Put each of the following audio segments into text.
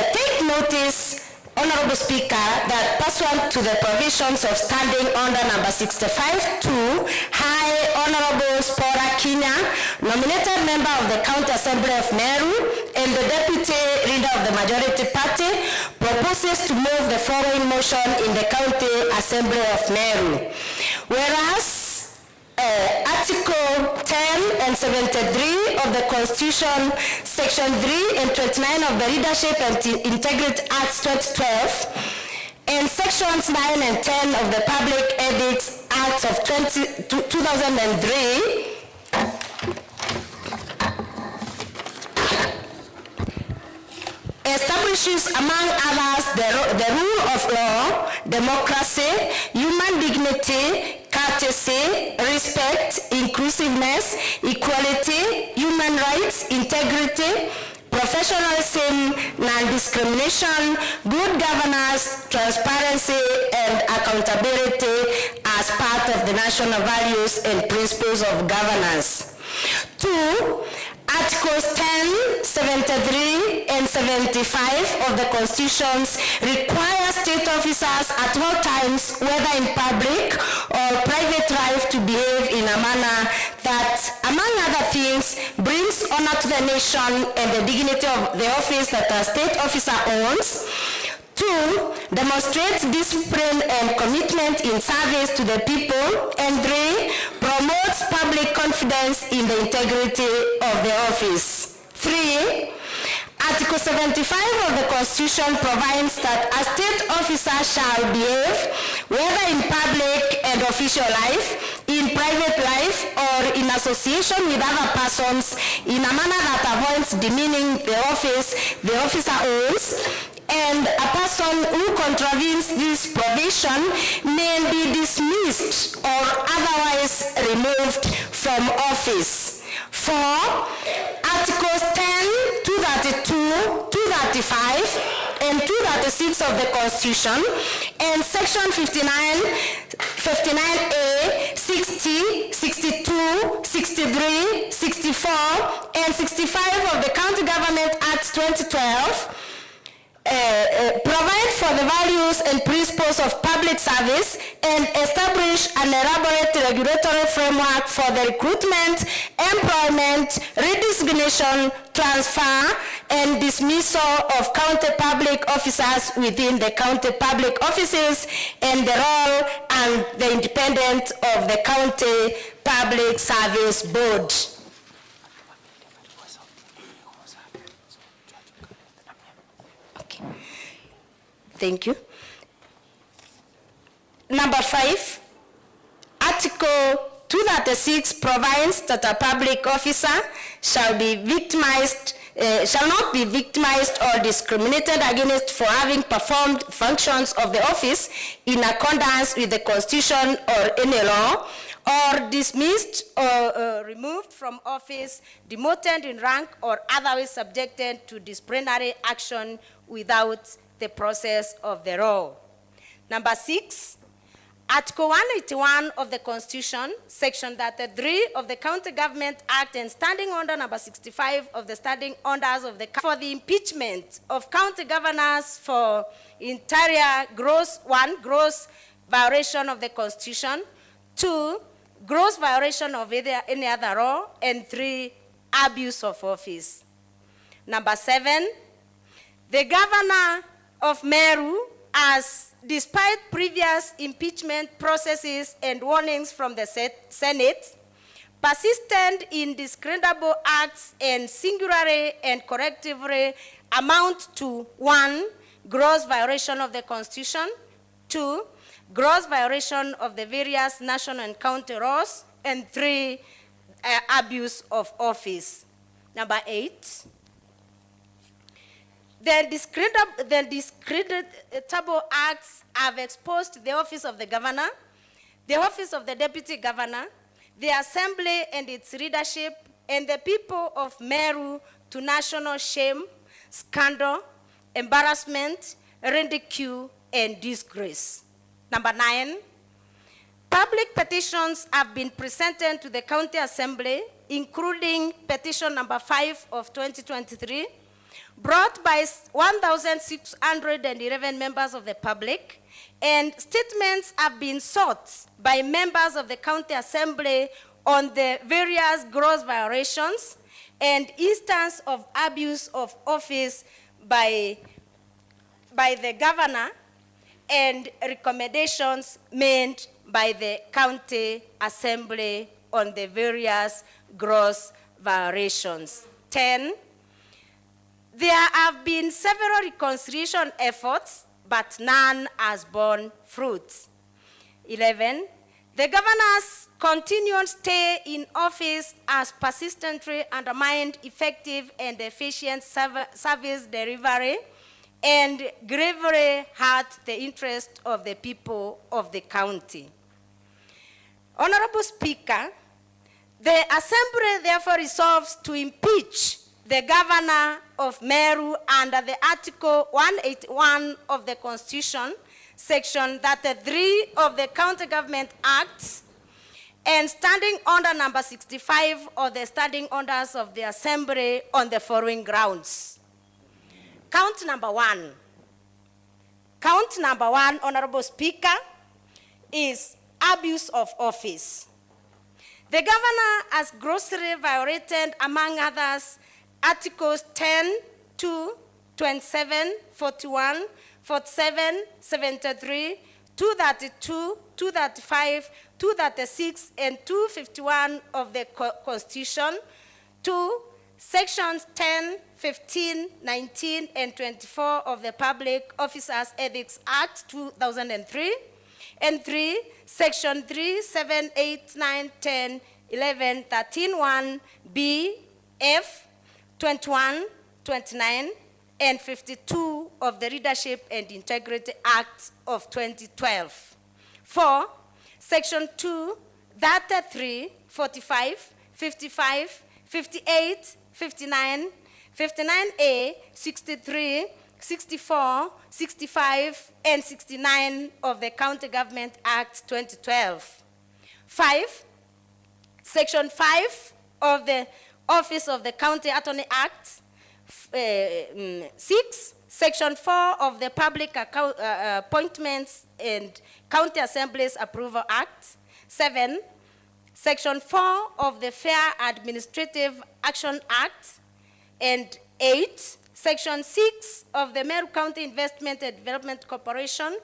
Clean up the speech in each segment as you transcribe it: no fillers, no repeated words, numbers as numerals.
take notice, Honorable Speaker, that pursuant to the provisions of Standing Order number 65-2, High Honorable Spora Kinya, nominated member of the County Assembly of Meru and the Deputy Leader of the Majority Party, proposes to move the following motion in the County Assembly of Meru. Whereas Article 10 and 73 of the Constitution, Section 3 and 29 of the Leadership and Integrity Acts 2012, and Sections 9 and 10 of the Public Ethics Act of 2003, establishes, among others, the rule of law, democracy, human dignity, courtesy, respect, inclusiveness, equality, human rights, integrity, professionalism, non-discrimination, good governance, transparency, and accountability as part of the national values and principles of governance. 2. Articles 10, 73, and 75 of the Constitution require state officers at all times, whether in public or private life, to behave in a manner that, among other things, brings honor to the nation and the dignity of the office that a state officer owns. 2, demonstrates discipline and commitment in service to the people. And 3, promotes public confidence in the integrity of the office. 3, Article 75 of the Constitution provides that a state officer shall behave, whether in public and official life, in private life, or in association with other persons, in a manner that avoids demeaning the office the officer owns, and a person who contravenes this provision may be dismissed or otherwise removed from office. 4, Articles 10, 232, 235, and 236 of the Constitution, and Section 59, 59A, 60, 62, 63, 64, and 65 of the County Government Act 2012, provide for the values and principles of public service and establish an elaborate regulatory framework for the recruitment, employment, redesignation, transfer, and dismissal of county public officers within the county public offices, and the role and the independence of the County Public Service Board. Thank you. Number 5, Article 236 provides that a public officer shall not be victimized or discriminated against for having performed functions of the office in accordance with the Constitution or any law, or dismissed or removed from office, demoted in rank, or otherwise subjected to disciplinary action without the process of the law. Number 6, Article 181 of the Constitution, Section 33 of the County Government Act, and Standing Order number 65 of the Standing Orders of the for the impeachment of county governors for interior gross violation of the Constitution, 2, gross violation of any other law, and 3, abuse of office. Number 7, the governor of Meru, as despite previous impeachment processes and warnings from the Senate, persistent in discreditable acts and singularly and correctively amount to 1, gross violation of the Constitution, 2, gross violation of the various national and county laws, and 3, abuse of office. Number 8, the discreditable acts have exposed the office of the governor, the office of the deputy governor, the assembly and its leadership, and the people of Meru to national shame, scandal, embarrassment, ridicule, and disgrace. Number 9, public petitions have been presented to the county assembly including petition number 5 of 2023, brought by 1,611 members of the public, and statements have been sought by members of the County Assembly on the various gross violations and instance of abuse of office by the governor, and recommendations made by the County Assembly on the various gross violations. 10, there have been several reconciliation efforts, but none has borne fruit. 11, the governor's continued stay in office has persistently undermined effective and efficient service delivery and gravely hurt the interest of the people of the county. Honorable Speaker, the Assembly therefore resolves to impeach the governor of Meru under the Article 181 of the Constitution, Section 33 of the County Government Act, and standing order number 65 of the standing orders of the Assembly on the following grounds. Count number 1. Count number 1, Honorable Speaker, is abuse of office. The governor has grossly violated, among others, Articles 10, 2, 27, 41, 47, 73, 232, 235, 236, and 251 of the Constitution, 2, Sections 10, 15, 19, and 24 of the Public Officers Ethics Act 2003, and 3, Section 3, 7, 8, 9, 10, 11, 13, 1, B, F, 21, 29, and 52 of the Leadership and Integrity Act of 2012. 4, Section 2, 33, 45, 55, 58, 59, 59A, 63, 64, 65, and 69 of the County Government Act 2012. 5, Section 5 of the Office of the County Attorney Act. 6, Section 4 of the Public Appointments and County Assemblies Approval Act. 7, Section 4 of the Fair Administrative Action Act. And 8, Section 6 of the Meru County Investment and Development Corporation.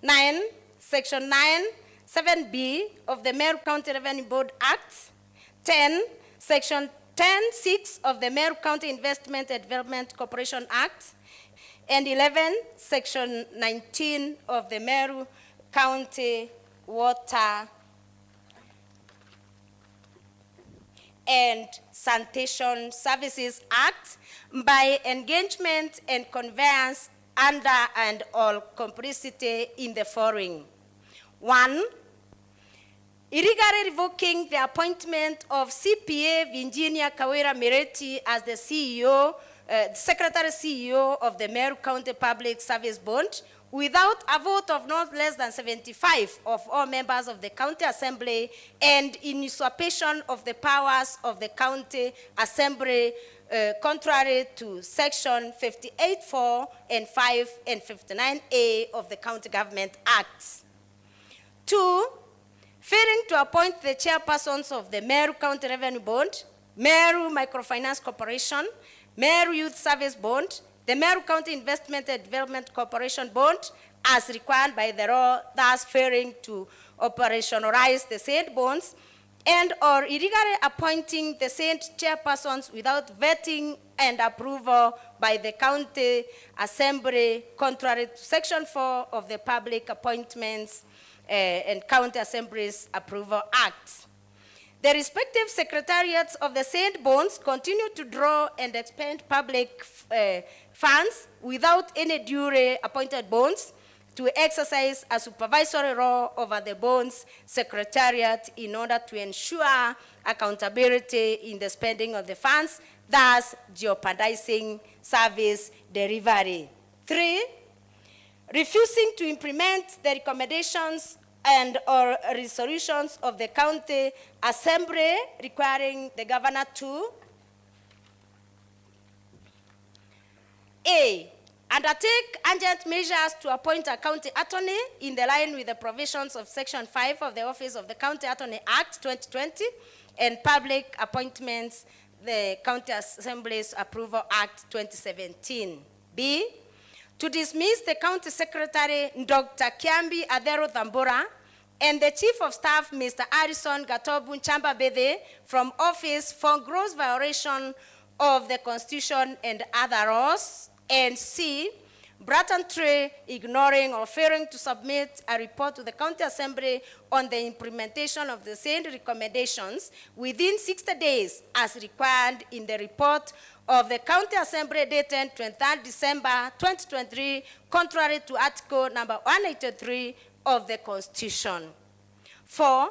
9, Section 9, 7B of the Meru County Revenue Board Act. 10, Section 10(6) of the Meru County Investment and Development Corporation Act, and 11, Section 19 of the Meru County Water and Sanitation Services Act by engagement and conveyance under and all complicity in the following. 1, illegally revoking the appointment of CPA Virginia KAWIRA Mireti as the CEO, Secretary CEO of the Meru County Public Service Board without a vote of not less than 75 of all members of the County Assembly, and in usurpation of the powers of the County Assembly contrary to Section 58(4) and 5 and 59A of the County Government Acts. 2, failing to appoint the chairpersons of the Meru County Revenue Board, Meru Microfinance Corporation, Meru Youth Service Board, the Meru County Investment and Development Corporation Board, as required by the law, thus failing to operationalize the said bonds, and or illegally appointing the said chairpersons without vetting and approval by the County Assembly, contrary to Section 4 of the Public Appointments and County Assemblies Approval Act. The respective secretariats of the said bonds continue to draw and expend public funds without any duly appointed bonds to exercise a supervisory role over the bonds secretariat in order to ensure accountability in the spending of the funds, thus jeopardizing service delivery. 3, refusing to implement the recommendations and or resolutions of the county assembly requiring the governor to A, undertake urgent measures to appoint a county attorney in the line with the provisions of Section 5 of the Office of the County Attorney Act 2020 and Public Appointments, the County Assembly's Approval Act 2017. B, to dismiss the County Secretary, Dr. Kiambi Adero Thambura, and the Chief of Staff, Mr. Harrison Gatobu Chambabede, from office for gross violation of the Constitution and other laws. And C, blatantly ignoring or failing to submit a report to the County Assembly on the implementation of the same recommendations within 60 days as required in the report of the County Assembly dated 23rd December 2023, contrary to Article number 183 of the Constitution. 4,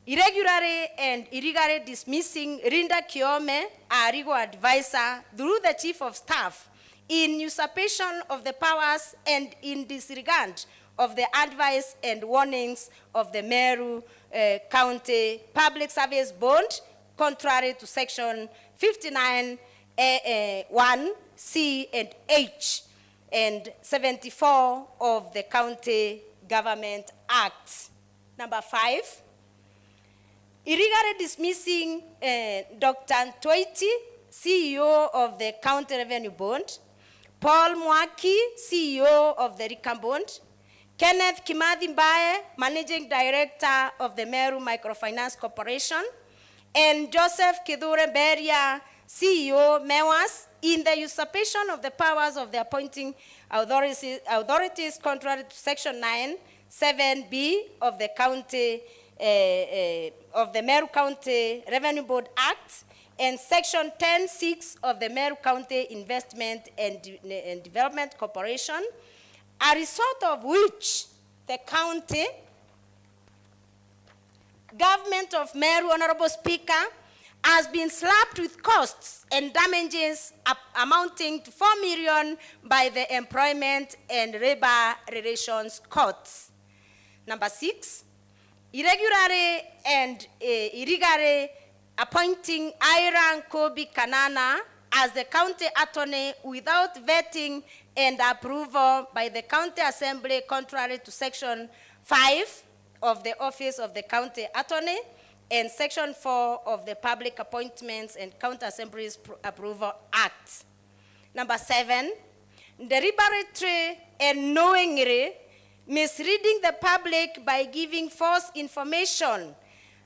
irregularly and illegally dismissing Rinda Kiome, a legal advisor, through the Chief of Staff, in usurpation of the powers and in disregard of the advice and warnings of the MERU County Public Service Board, contrary to Section 59 1 C and H and 74 of the County Government Act. Number 5, illegally dismissing Dr. Ntoiti, CEO of the County Revenue Board, Paul Mwaki, CEO of the Rikam Board, Kenneth Kimathi Mbae, Managing Director of the MERU Microfinance Corporation, and Joseph Kithure Beria, CEO, MEWAS, in the usurpation of the powers of the appointing authorities contrary to Section 9, 7B of the County, of the MERU County Revenue Board Act, and Section 10.6 of the MERU County Investment and Development Corporation, a result of which the county government of MERU, Honorable Speaker, has been slapped with costs and damages amounting to 4 million by the Employment and Labor Relations Courts. Number 6, irregularly and illegally appointing Ira Kobi Kanana as the county attorney without vetting and approval by the county assembly, contrary to Section 5 of the Office of the County Attorney and Section 4 of the Public Appointments and County Assemblies Approval Act. Number 7, deliberately and knowingly misleading the public by giving false information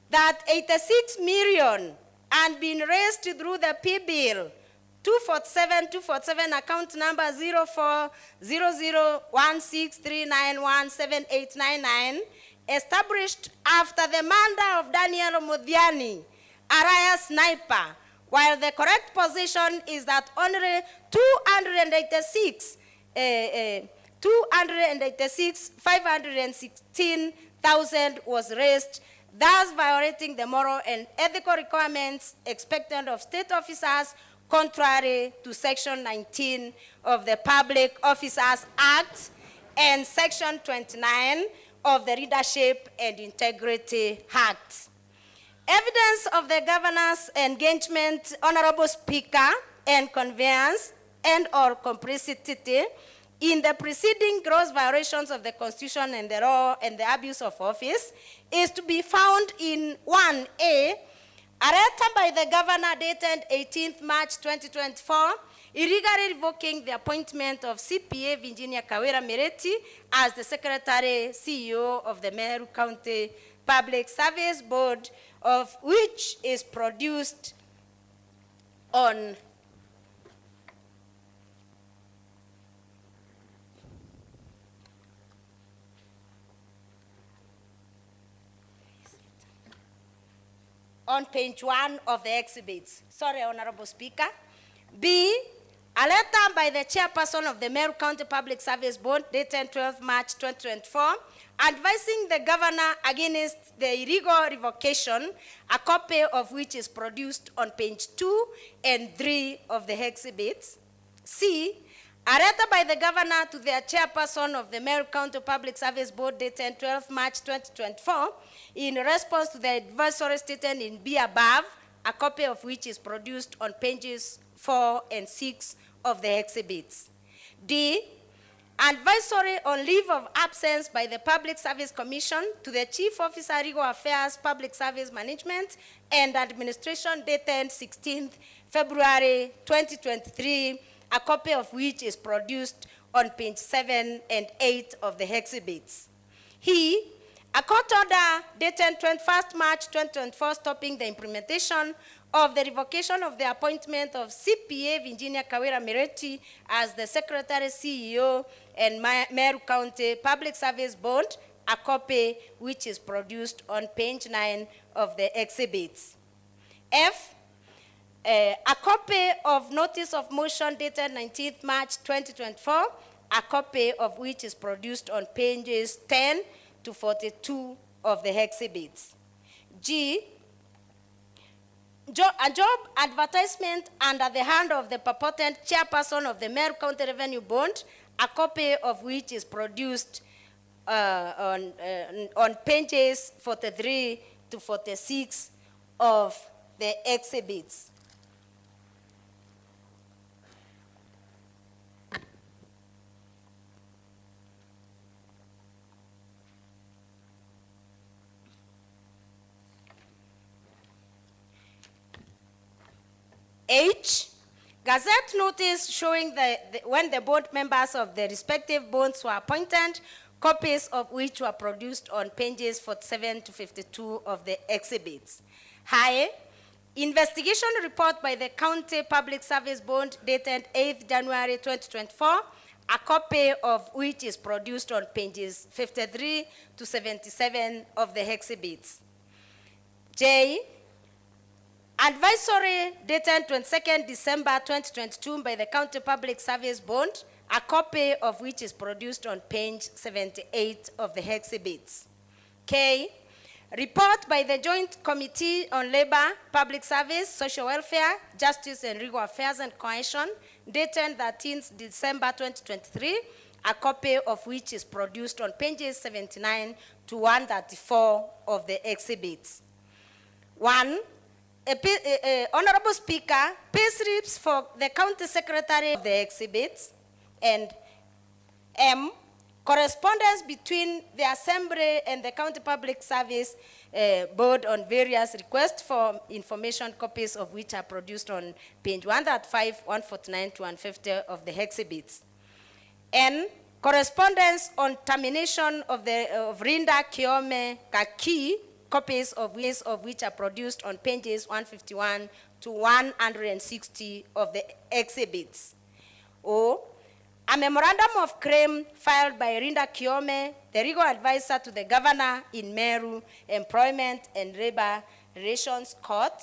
that 86 million had been raised through the P-bill 247 account number 04001639178899, established after the murder of Daniel Mudhiani, Araya sniper, while the correct position is that only 286,516,000 was raised, thus violating the moral and ethical requirements expected of state officers, contrary to Section 19 of the Public Officers Act and Section 29 of the Leadership and Integrity Act. Evidence of the governor's engagement, Honorable Speaker, and conveyance and or complicity in the preceding gross violations of the Constitution and the law and the abuse of office is to be found in 1A, a letter by the governor dated 18th March 2024, illegally revoking the appointment of CPA Virginia Kawira Mireti as the Secretary CEO of the MERU County Public Service Board, of which is produced on page 1 of the exhibits. Sorry, Honorable Speaker. B, a letter by the chairperson of the MERU County Public Service Board dated 12 March 2024, advising the governor against the illegal revocation, a copy of which is produced on page 2 and 3 of the exhibits. C, A letter by the governor to the chairperson of the MERU County Public Service Board dated 12 March 2024 in response to the advisory stated in B above, a copy of which is produced on pages 4 and 6 of the exhibits. D, advisory on leave of absence by the Public Service Commission to the Chief Officer, Legal Affairs, Public Service Management and Administration dated 16th February 2023, a copy of which is produced on page 7 and 8 of the exhibits. He, a court order dated 21st March 2024 stopping the implementation of the revocation of the appointment of CPA Virginia KAWIRA as the Secretary CEO and MERU County Public Service Board, a copy which is produced on page 9 of the exhibits. F, a copy of notice of motion dated 19th March 2024, a copy of which is produced on pages 10 to 42 of the exhibits. G, a job advertisement under the hand of the purported chairperson of the MERU County Revenue Board, a copy of which is produced on pages 43 to 46 of the exhibits. H, Gazette notice showing when the board members of the respective boards were appointed, copies of which were produced on pages 47 to 52 of the exhibits. High, investigation report by the County Public Service Board dated 8th January 2024, a copy of which is produced on pages 53 to 77 of the exhibits. J, advisory dated 22nd December 2022 by the County Public Service Board, a copy of which is produced on page 78 of the exhibits. K, report by the Joint Committee on Labor, Public Service, Social Welfare, Justice and Legal Affairs and Cohesion, dated 13th December 2023, a copy of which is produced on pages 79 to 134 of the exhibits. 1, Honorable Speaker, pay slips for the County Secretary of the exhibits, and M, correspondence between the Assembly and the County Public Service Board on various requests for information, copies of which are produced on page 135, 149 to 150 of the exhibits. N, correspondence on termination of Rinda Kiome Kaki, copies of which are produced on pages 151 to 160 of the exhibits. O, a memorandum of claim filed by Rinda Kiome, the legal advisor to the governor in MERU Employment and Labor Relations Court,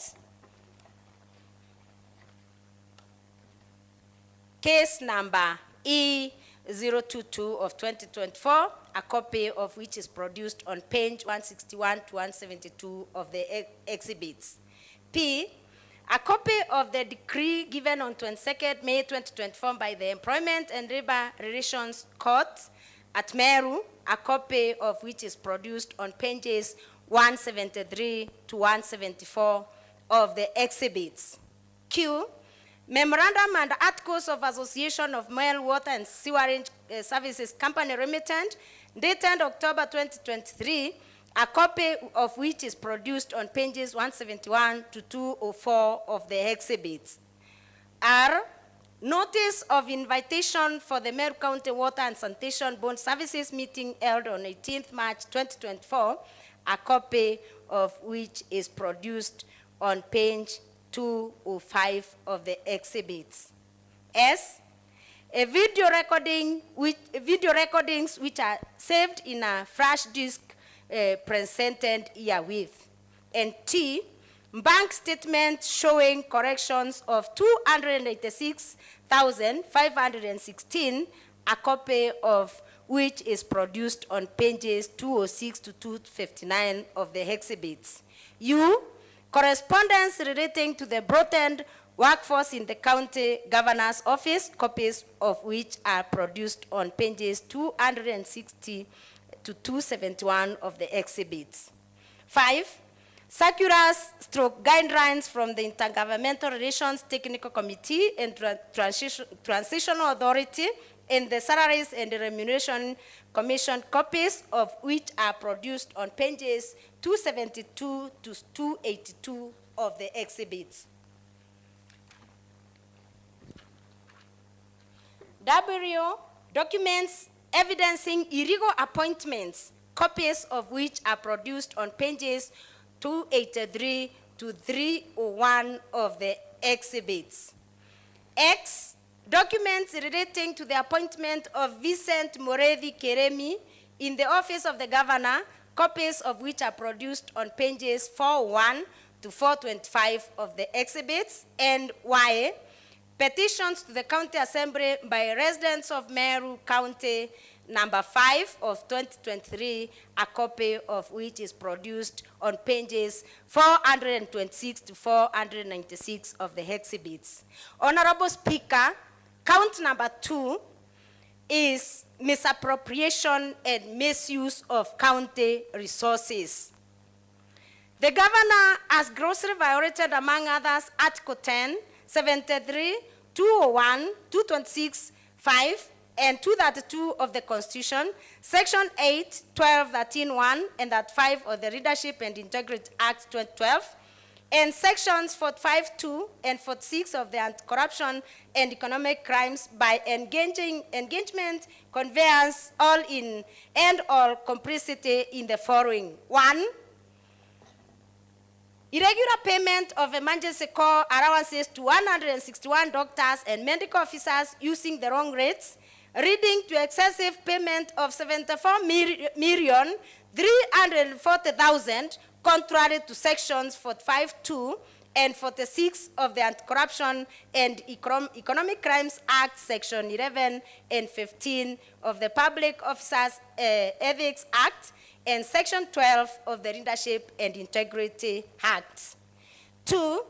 case number E022 of 2024, a copy of which is produced on page 161 to 172 of the exhibits. P, a copy of the decree given on 22nd May 2024 by the Employment and Labor Relations Court at MERU, a copy of which is produced on pages 173 to 174 of the exhibits. Q, memorandum and articles of association of MERU Water and Sewerage Services Company Limited, dated October 2023, a copy of which is produced on pages 171 to 204 of the exhibits. R, notice of invitation for the MERU County Water and Sanitation Board Services meeting held on 18th March 2024, a copy of which is produced on page 205 of the exhibits. S, a video recordings which are saved in a flash disk presented herewith. And T, bank statement showing corrections of 286,516, a copy of which is produced on pages 206 to 259 of the exhibits. U, correspondence relating to the broadened workforce in the county governor's office, copies of which are produced on pages 260 to 271 of the exhibits. 5, circulars stroke guidelines from the Intergovernmental Relations Technical Committee and Transitional Authority and the Salaries and Remuneration Commission, copies of which are produced on pages 272 to 282 of the exhibits. WRIO documents evidencing illegal appointments, copies of which are produced on pages 283 to 301 of the exhibits. X, documents relating to the appointment of Vincent Morethi Keremi in the office of the governor, copies of which are produced on pages 401 to 425 of the exhibits. And Y, petitions to the County Assembly by residents of MERU County, number 5 of 2023, a copy of which is produced on pages 426 to 496 of the exhibits. Honorable Speaker, count number 2 is misappropriation and misuse of county resources. The governor has grossly violated, among others, Article 10, 73, 201, 226, 5, and 232 of the Constitution, Section 8, 12, 13, 1, and that 5 of the Leadership and Integrity Act 2012, and Sections 45, 2, and 46 of the Anti-Corruption and Economic Crimes by engagement, conveyance, all complicity in the following. 1, irregular payment of emergency call allowances to 161 doctors and medical officers using the wrong rates, leading to excessive payment of 74,340,000, contrary to sections 45.2 and 46 of the Anti-Corruption and Economic Crimes Act, section 11 and 15 of the Public Officers Ethics Act, and section 12 of the Leadership and Integrity Act. 2,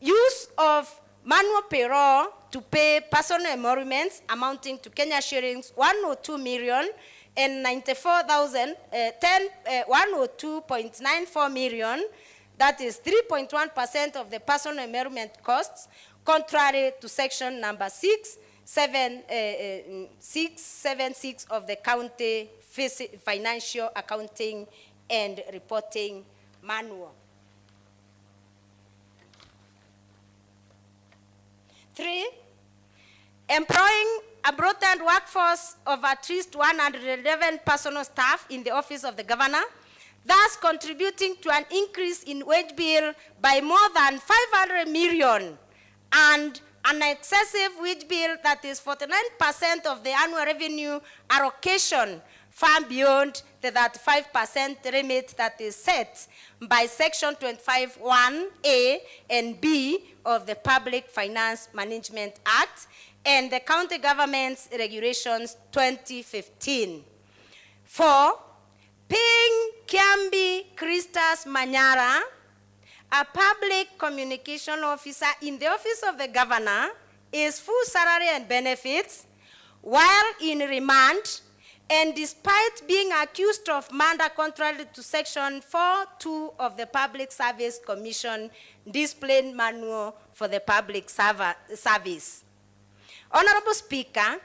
use of manual payroll to pay personal emoluments amounting to Kenya shillings 102 million and 102.94 million, that is 3.1% of the personal emolument costs, contrary to section number 676 of the County Financial Accounting and Reporting Manual. 3, employing a broadened workforce of at least 111 personal staff in the office of the governor, thus contributing to an increase in wage bill by more than 500 million and an excessive wage bill that is 49% of the annual revenue allocation, far beyond the 35% limit that is set by section 25(1)(a) and (b) of the Public Finance Management Act and the County Government's Regulations 2015. 4, paying Kiambi Christas Manyara, a public communication officer in the office of the governor, his full salary and benefits while in remand, and despite being accused of murder contrary to section 4.2 of the Public Service Commission Discipline Manual for the Public Service. Honorable Speaker,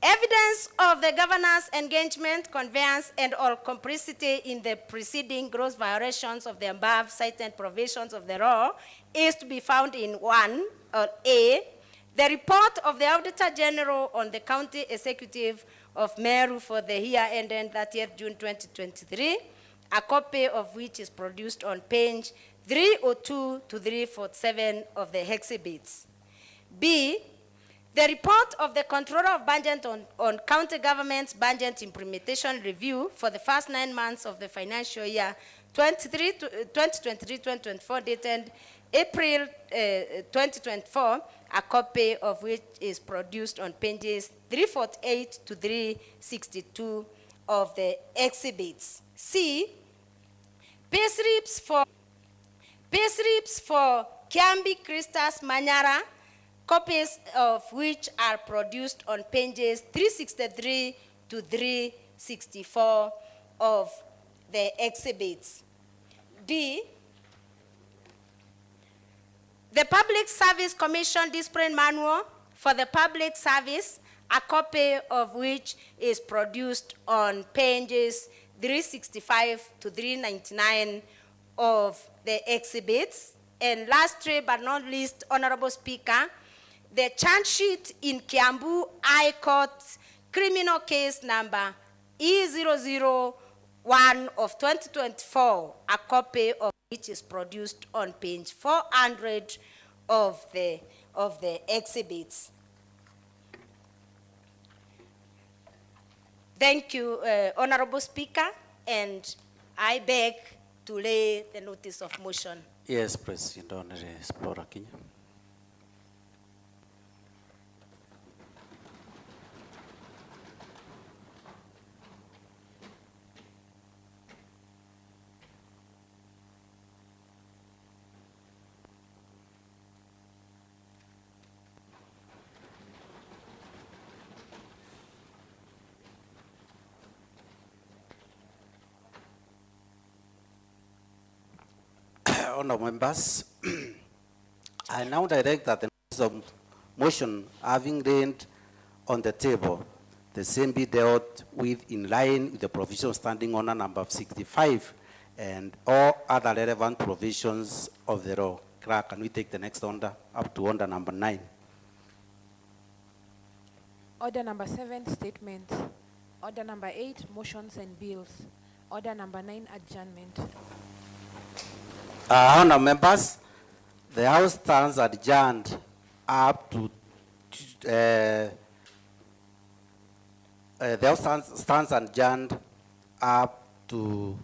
evidence of the governor's engagement, conveyance, and or complicity in the preceding gross violations of the above cited provisions of the law is to be found in 1, A, the report of the Auditor General on the County Executive of MERU for the year ended 30th June 2023, a copy of which is produced on page 302 to 347 of the exhibits. B, the report of the Controller of Budget on County Government's Budget Implementation Review for the first 9 months of the financial year 2023-2024, dated April 2024, a copy of which is produced on pages 348 to 362 of the exhibits. C, payslips for Kiambi Christus Manyara, copies of which are produced on pages 363 to 364 of the exhibits. D, the Public Service Commission Discipline Manual for the public service, a copy of which is produced on pages 365 to 399 of the exhibits. And lastly but not least, Honorable Speaker, the charge sheet in Kiambu High Court criminal case number E001 of 2024, a copy of which is produced on page 400 of the exhibits. Thank you, Honorable Speaker, and I beg to lay the notice of motion. Yes, President Honorary Explorer Kenya. Honourable members, I now direct that the notice of motion having reigned on the table, the same be dealt with in line with the provision standing order number 65 and all other relevant provisions of the law. Clerk, can we take the next order up to order number 9? Order number 7, statements. Order number 8, motions and bills. Order number 9, adjournment. Honourable members, the House stands adjourned up to the House stands adjourned up to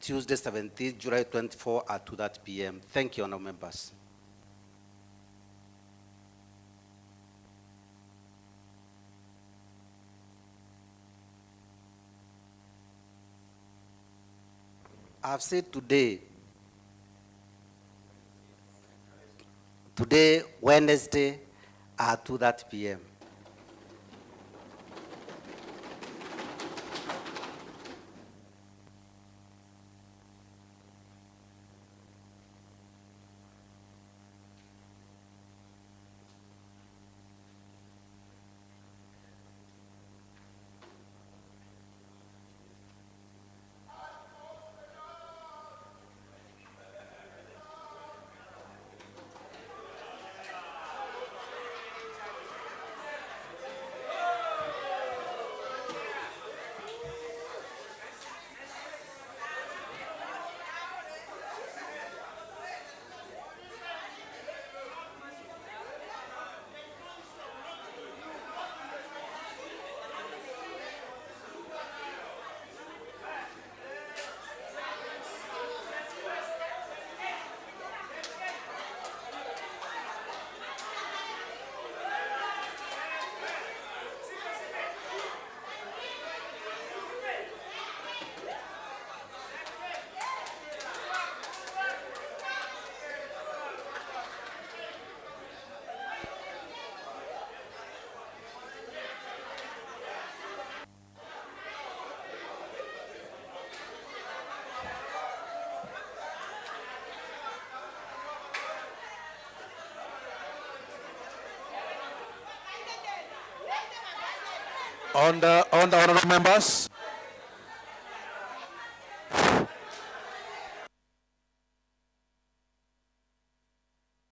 Tuesday 17th July 24 at 2:00 p.m. Thank you, honourable members. I've said today, Wednesday at 2:00 p.m. On the honourable members,